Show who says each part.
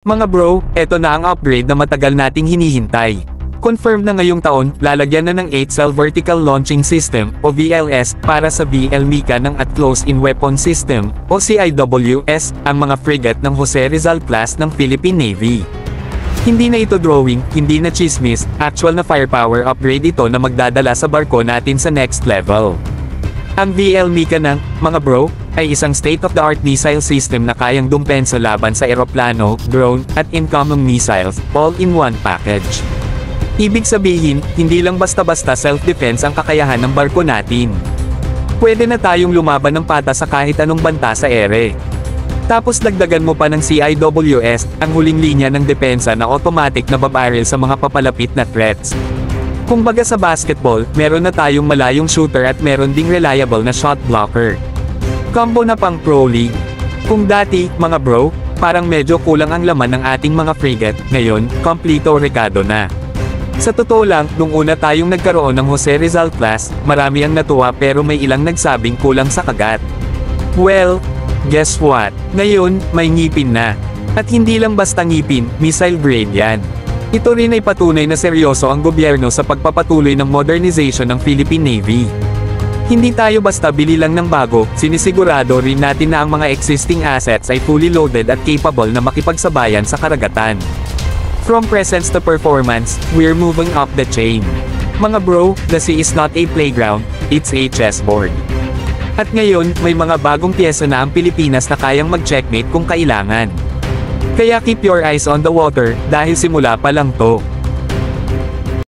Speaker 1: Mga bro, eto na ang upgrade na matagal nating hinihintay. Confirmed na ngayong taon, lalagyan na ng 8-cell Vertical Launching System, o VLS, para sa VL Mica ng at Close-in Weapon System, o CIWS, ang mga frigate ng Jose Rizal class ng Philippine Navy. Hindi na ito drawing, hindi na chismis, actual na firepower upgrade ito na magdadala sa barko natin sa next level. Ang VL Mica ng, mga bro, ay isang state-of-the-art missile system na kayang dumpensa laban sa eroplano, drone, at incoming missiles, all in one package. Ibig sabihin, hindi lang basta-basta self-defense ang kakayahan ng barko natin. Pwede na tayong lumaban ng pata sa kahit anong banta sa ere. Tapos dagdagan mo pa ng CIWS, ang huling linya ng depensa na automatic na babaril sa mga papalapit na threats. Kumbaga sa basketball, meron na tayong malayong shooter at meron ding reliable na shot blocker. Combo na pang Pro League. Kung dati, mga bro, parang medyo kulang ang laman ng ating mga frigate, ngayon, kompleto rekado na. Sa totoo lang, nung una tayong nagkaroon ng Jose Rizal class, marami ang natuwa pero may ilang nagsabing kulang sa kagat. Well, guess what? Ngayon, may ngipin na. At hindi lang basta ngipin, missile grade yan. Ito rin ay patunay na seryoso ang gobyerno sa pagpapatuloy ng modernization ng Philippine Navy. Hindi tayo basta bili lang ng bago, sinisigurado rin natin na ang mga existing assets ay fully loaded at capable na makipagsabayan sa karagatan. From presence to performance, we're moving up the chain. Mga bro, the sea is not a playground, it's a chessboard. At ngayon, may mga bagong pyesa na ang Pilipinas na kayang mag-checkmate kung kailangan. Kaya keep your eyes on the water, dahil simula pa lang to.